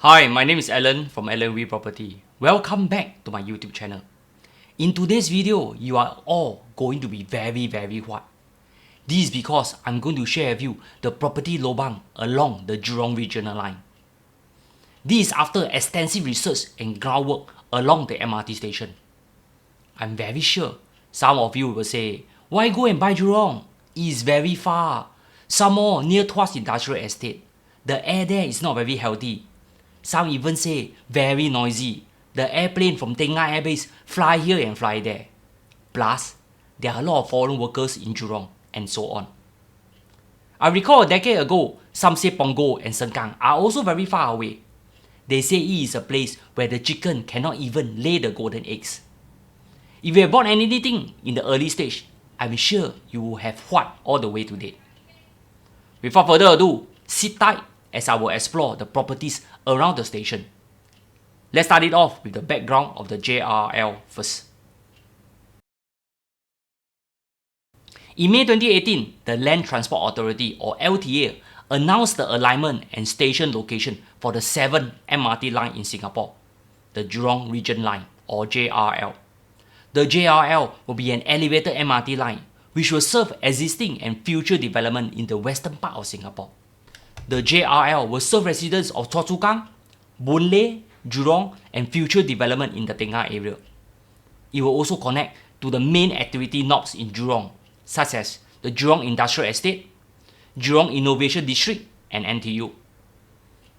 Hi, my name is Alan from Alan We Property. Welcome back to my YouTube channel. In today's video, you are all going to be very what? This is because I'm going to share with you the property lobang along the Jurong Regional Line. This is after extensive research and groundwork along the MRT station. I'm very sure some of you will say, why go and buy Jurong? It is very far. Some more near Tuas Industrial Estate. The air there is not very healthy. Some even say very noisy. The airplane from Tengah Air Base fly here and fly there. Plus, there are a lot of foreign workers in Jurong and so on. I recall a decade ago, some say Punggol and Sengkang are also very far away. They say it is a place where the chicken cannot even lay the golden eggs. If you have bought anything in the early stage, I'm sure you will have what all the way to date. Without further ado, sit tight as I will explore the properties around the station. Let's start it off with the background of the JRL first. In May 2018, the Land Transport Authority or LTA announced the alignment and station location for the 7th MRT line in Singapore, the Jurong Regional Line or JRL. The JRL will be an elevated MRT line which will serve existing and future development in the western part of Singapore. The JRL will serve residents of Choa Chu Kang, Boon Lay, Jurong and future development in the Tengah area. It will also connect to the main activity nodes in Jurong, such as the Jurong Industrial Estate, Jurong Innovation District and NTU.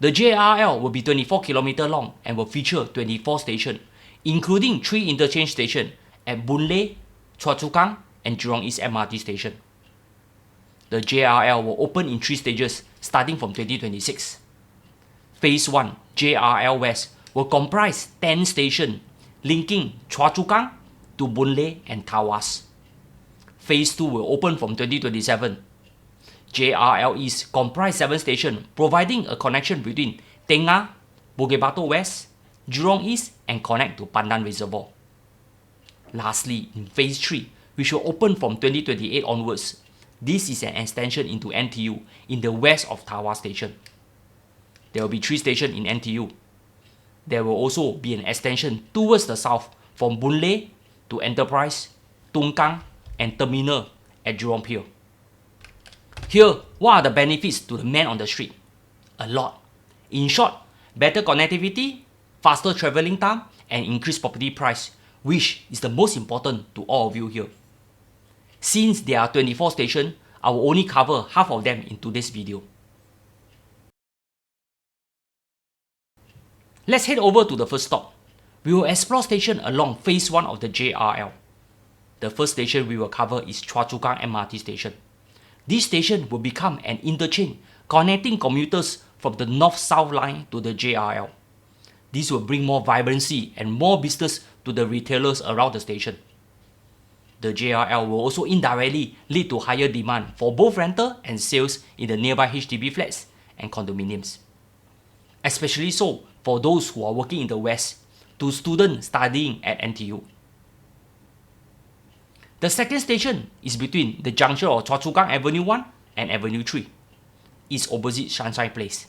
The JRL will be 24 km long and will feature 24 stations, including 3 interchange stations at Boon Lay, Choa Chu Kang and Jurong East MRT station. The JRL will open in 3 stages starting from 2026. Phase 1, JRL West, will comprise 10 stations linking Choa Chu Kang to Boon Lay and Tawas. Phase 2 will open from 2027. JRL East comprise 7 stations providing a connection between Tengah, Bukit Batok West, Jurong East and connect to Pandan Reservoir. Lastly, in Phase 3, which will open from 2028 onwards, this is an extension into NTU in the west of Tawas Station. There will be 3 stations in NTU. There will also be an extension towards the south from Boon Lay to Enterprise, Tongkang and Terminal at Jurong Pier. Here, what are the benefits to the man on the street? A lot. In short, better connectivity, faster travelling time and increased property price, which is the most important to all of you here. Since there are 24 stations, I will only cover half of them in today's video. Let's head over to the first stop. We will explore stations along Phase 1 of the JRL. The first station we will cover is Choa Chu Kang MRT station. This station will become an interchange connecting commuters from the North-South line to the JRL. This will bring more vibrancy and more business to the retailers around the station. The JRL will also indirectly lead to higher demand for both rental and sales in the nearby HDB flats and condominiums. Especially so for those who are working in the west, to students studying at NTU. The second station is between the junction of Choa Chu Kang Avenue 1 and Avenue 3. It's opposite Sunshine Place.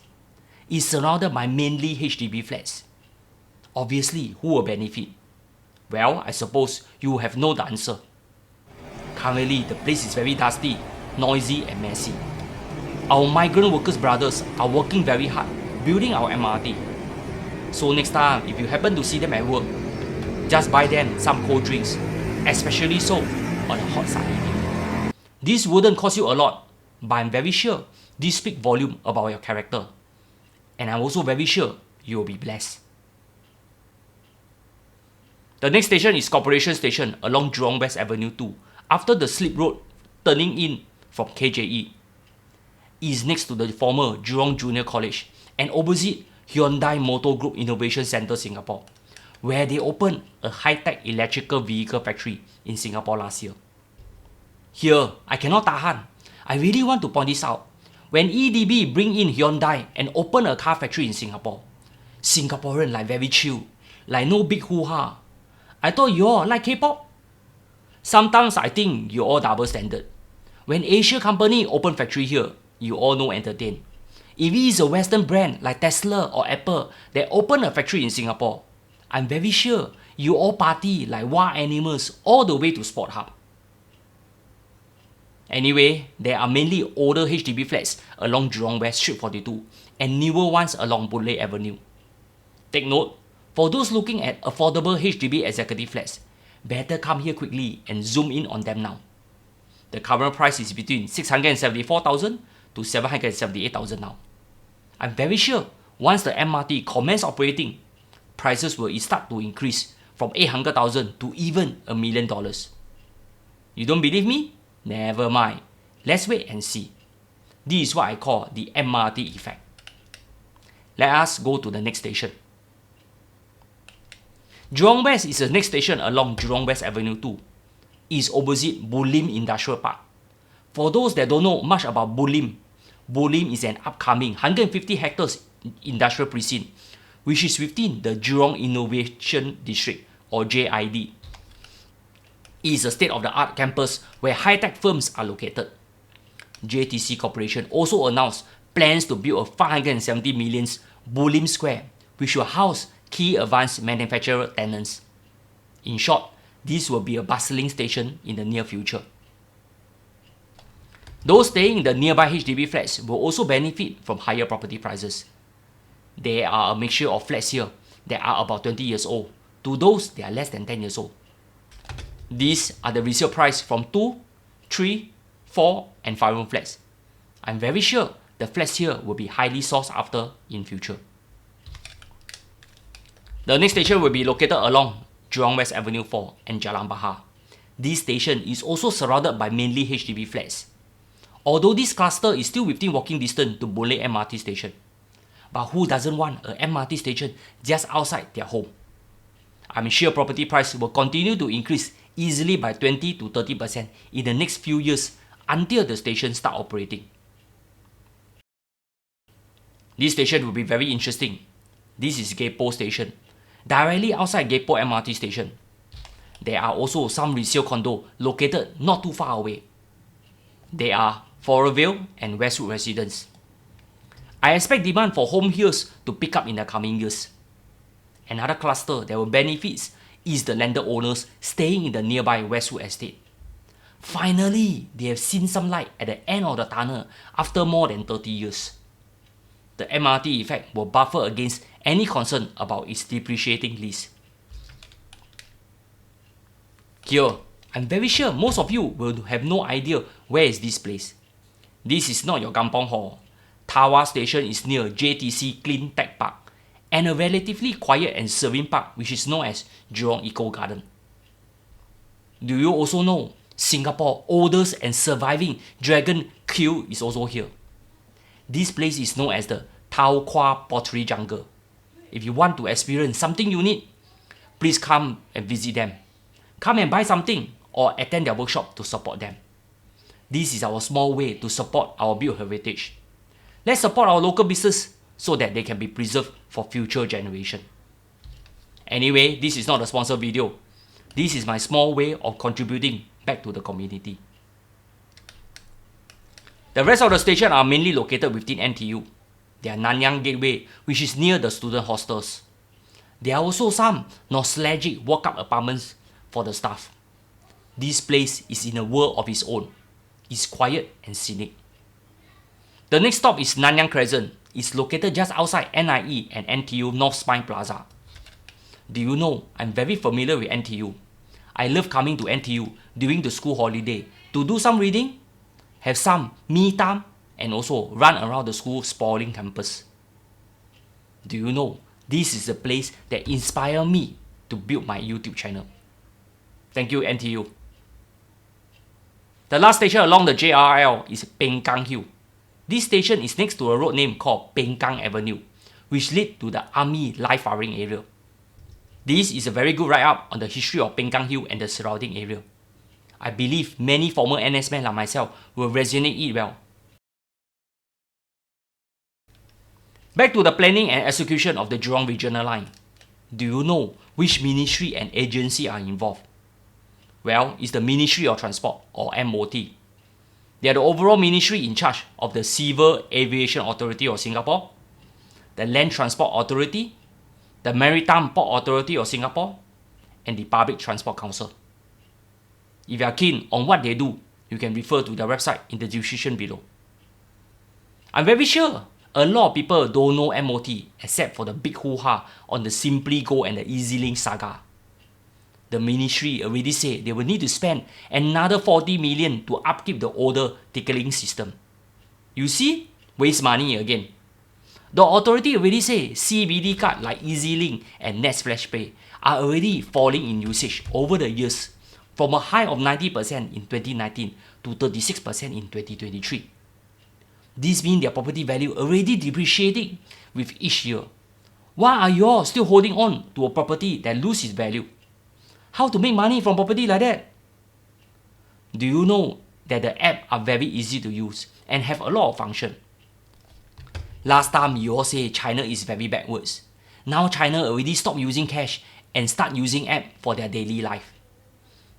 It's surrounded by mainly HDB flats. Obviously, who will benefit? Well, I suppose you have know the answer. Currently, the place is very dusty, noisy and messy. Our migrant workers brothers are working very hard building our MRT. So next time, if you happen to see them at work, just buy them some cold drinks, especially so on a hot sunny day. This wouldn't cost you a lot, but I'm very sure this speaks volume about your character. And I'm also very sure you will be blessed. The next station is Corporation Station along Jurong West Avenue 2 after the slip road turning in from KJE. It is next to the former Jurong Junior College and opposite Hyundai Motor Group Innovation Centre Singapore, where they opened a high-tech electrical vehicle factory in Singapore last year. Here, I cannot tahan. I really want to point this out. When EDB bring in Hyundai and open a car factory in Singapore, Singaporean like very chill, like no big hoo-ha. I thought you all like K-pop? Sometimes I think you all double standard. When Asia company open factory here, you all know entertain. If it is a Western brand like Tesla or Apple that open a factory in Singapore, I'm very sure you all party like wild animals all the way to Sport Hub. Anyway, there are mainly older HDB flats along Jurong West Street 42 and newer ones along Boon Lay Avenue. Take note, for those looking at affordable HDB executive flats, better come here quickly and zoom in on them now. The current price is between 674,000 to 778,000 now. I'm very sure once the MRT commence operating, prices will start to increase from 800,000 to even $1 million. You don't believe me? Never mind. Let's wait and see. This is what I call the MRT effect. Let us go to the next station. Jurong West is the next station along Jurong West Avenue 2. It's opposite Bulim Industrial Park. For those that don't know much about Bulim, Bulim is an upcoming 150 hectares industrial precinct, which is within the Jurong Innovation District or JID. It is a state-of-the-art campus where high-tech firms are located. JTC Corporation also announced plans to build a 570 million Bulim Square, which will house key advanced manufacturer tenants. In short, this will be a bustling station in the near future. Those staying in the nearby HDB flats will also benefit from higher property prices. There are a mixture of flats here that are about 20 years old to those that are less than 10 years old. These are the resale price from 2, 3, 4 and 5 room flats. I'm very sure the flats here will be highly sought after in future. The next station will be located along Jurong West Avenue 4 and Jalan Bahar. This station is also surrounded by mainly HDB flats. Although this cluster is still within walking distance to Boon Lay MRT station. But who doesn't want a MRT station just outside their home? I'm sure property price will continue to increase easily by 20 to 30% in the next few years until the station start operating. This station will be very interesting. This is Gay Po station, directly outside Gay Po MRT station. There are also some resale condo located not too far away. They are Foraville and Westwood residents. I expect demand for home here to pick up in the coming years. Another cluster that will benefit is the landed owners staying in the nearby Westwood estate. Finally, they have seen some light at the end of the tunnel after more than 30 years. The MRT effect will buffer against any concern about its depreciating lease. Here, I'm very sure most of you will have no idea where is this place. This is not your Kampong Hall. Tawa Station is near JTC Clean Tech Park and a relatively quiet and serene park which is known as Jurong Eco Garden. Do you also know Singapore's oldest and surviving dragon queue is also here? This place is known as the Tau Kwa Pottery Jungle. If you want to experience something unique, please come and visit them. Come and buy something or attend their workshop to support them. This is our small way to support our built heritage. Let's support our local business so that they can be preserved for future generations. Anyway, this is not a sponsored video. This is my small way of contributing back to the community. The rest of the stations are mainly located within NTU. They are Nanyang Gateway, which is near the student hostels. There are also some nostalgic walk-up apartments for the staff. This place is in a world of its own. It's quiet and scenic. The next stop is Nanyang Crescent. It's located just outside NIE and NTU North Spine Plaza. Do you know I'm very familiar with NTU? I love coming to NTU during the school holiday to do some reading, have some me time, and also run around the school sprawling campus. Do you know this is the place that inspired me to build my YouTube channel? Thank you, NTU. The last station along the JRL is Peng Kang Hill. This station is next to a road name called Peng Kang Avenue, which leads to the Army live firing area. This is a very good write-up on the history of Peng Kang Hill and the surrounding area. I believe many former NS men like myself will resonate it well. Back to the planning and execution of the Jurong Regional Line. Do you know which ministry and agency are involved? Well, it's the Ministry of Transport or MOT. They are the overall ministry in charge of the Civil Aviation Authority of Singapore, the Land Transport Authority, the Maritime Port Authority of Singapore, and the Public Transport Council. If you are keen on what they do, you can refer to their website in the description below. I'm very sure a lot of people don't know MOT except for the big hoo-ha on the Simply Go and the EasyLink saga. The ministry already said they will need to spend another 40 million to upkeep the older ticketing system. You see? Waste money again. The authority already say CBD card like EasyLink and Nets Flash Pay are already falling in usage over the years from a high of 90% in 2019 to 36% in 2023. This means their property value already depreciating with each year. Why are you all still holding on to a property that loses value? How to make money from property like that? Do you know that the app are very easy to use and have a lot of function? Last time you all say China is very backwards. Now China already stopped using cash and start using app for their daily life.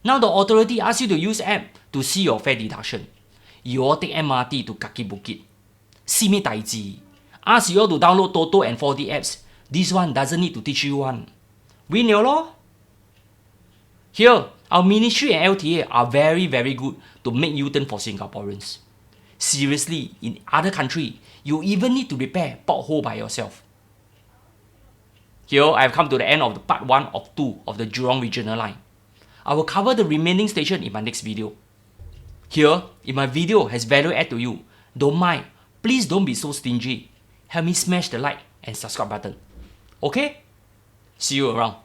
Now the authority asks you to use app to see your fare deduction. You all take MRT to Kaki Bukit. See me taiji. Ask you all to download Toto and 4D apps. This one doesn't need to teach you one. Win your law? Here, our ministry and LTA are very good to make U-turn for Singaporeans. Seriously, in other countries, you even need to repair pothole by yourself. Here, I have come to the end of the part 1 of 2 of the Jurong Regional Line. I will cover the remaining station in my next video. Here, if my video has value add to you, don't mind, please don't be so stingy. Help me smash the like and subscribe button. Okay? See you around.